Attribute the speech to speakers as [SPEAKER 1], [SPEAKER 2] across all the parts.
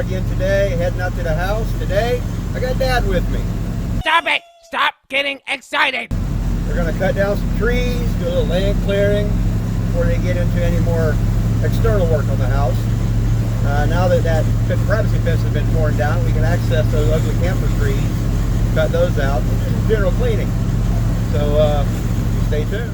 [SPEAKER 1] again today, heading out to the house. Today, I got Dad with me.
[SPEAKER 2] Stop it! Stop getting excited!
[SPEAKER 1] We're going to cut down some trees, do a little land clearing before they get into any more external work on the house. Now that privacy fence has been torn down, we can access those ugly camper trees, cut those out, and do some general cleaning. So stay tuned.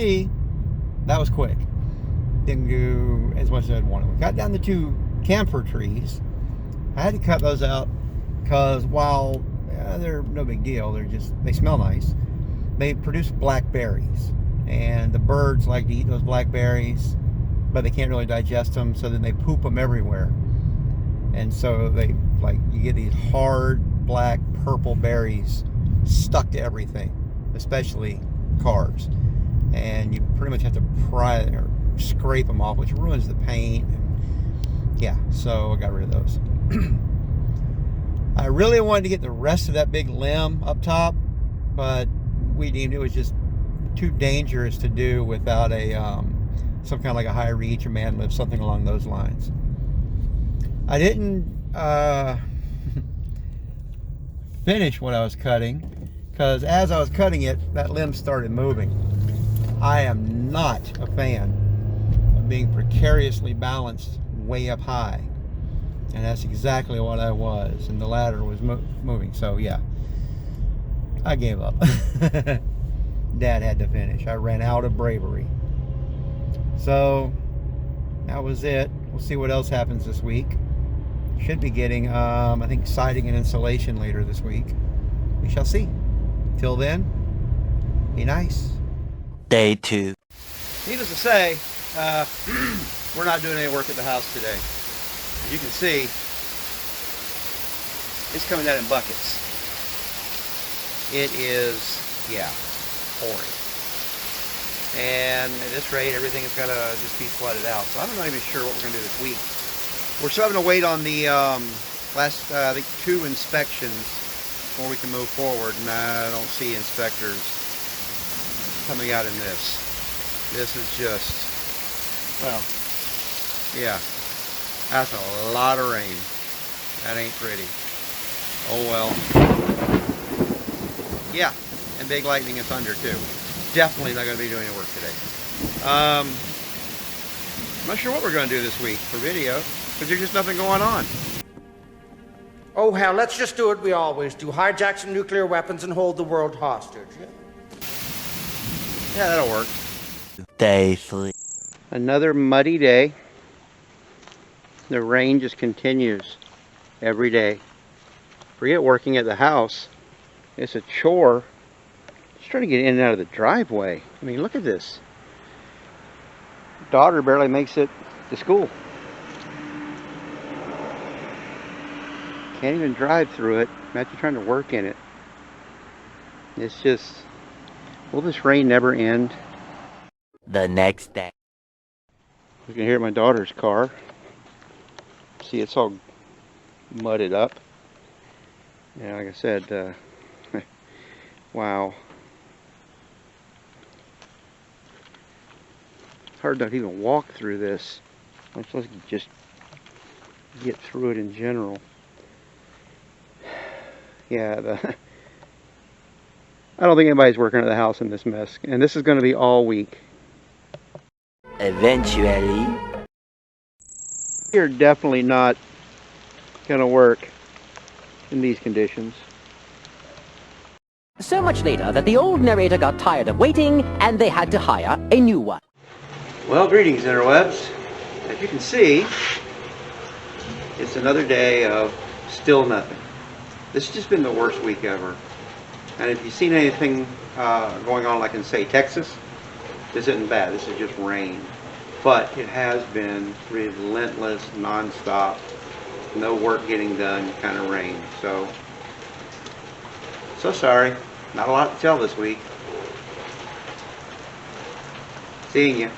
[SPEAKER 1] see, that was quick. Didn't go as much as I'd wanted. We got down the 2 camphor trees. I had to cut those out because while they're no big deal, they smell nice. They produce blackberries, and the birds like to eat those blackberries, but they can't really digest them, so then they poop them everywhere. And so you get these hard black purple berries stuck to everything, especially cars. And you pretty much have to pry or scrape them off, which ruins the paint. And yeah, so I got rid of those. I really wanted to get the rest of that big limb up top, but we deemed it was just too dangerous to do without a some kind of like a high reach, a man lift, something along those lines. I didn't finish what I was cutting because as I was cutting it, that limb started moving. I am not a fan of being precariously balanced way up high, and that's exactly what I was, and the ladder was moving. So yeah, I gave up. Dad had to finish. I ran out of bravery. So that was it. We'll see what else happens this week. Should be getting I think siding and insulation later this week. We shall see. Till then, be nice.
[SPEAKER 3] Day 2.
[SPEAKER 1] Needless to say, we're not doing any work at the house today. As you can see, it's coming down in buckets. It is, yeah, pouring. And at this rate, everything is going to just be flooded out. So I'm not even sure what we're going to do this week. We're still having to wait on the last, I think, 2 inspections before we can move forward. And I don't see inspectors coming out in this. This is just, well, yeah, that's a lot of rain. That ain't pretty. Oh well. Yeah, and big lightning and thunder too. Definitely not going to be doing any work today. I'm not sure what we're going to do this week for video, because there's just nothing going on.
[SPEAKER 4] Oh, hell, let's just do what we always do. Hijack some nuclear weapons and hold the world hostage.
[SPEAKER 1] Yeah, that'll work.
[SPEAKER 3] Day 3.
[SPEAKER 1] Another muddy day. The rain just continues every day. Forget working at the house. It's a chore. Just trying to get in and out of the driveway. I mean, look at this. Daughter barely makes it to school. Can't even drive through it. Imagine trying to work in it. It's just, will this rain never end?
[SPEAKER 3] The next day.
[SPEAKER 1] You can hear my daughter's car. See, it's all mudded up. Yeah, like I said, wow. It's hard to even walk through this, much less just get through it in general. Yeah, I don't think anybody's working at the house in this mess, and this is going to be all week.
[SPEAKER 3] Eventually.
[SPEAKER 1] You're definitely not going to work in these conditions.
[SPEAKER 5] So much later that the old narrator got tired of waiting and they had to hire a new one.
[SPEAKER 1] Well, greetings, interwebs. As you can see, it's another day of still nothing. This has just been the worst week ever. And if you've seen anything going on like in, say, Texas, this isn't bad. This is just rain. But it has been relentless, non-stop, no work getting done kind of rain. So sorry. Not a lot to tell this week. Seeing you.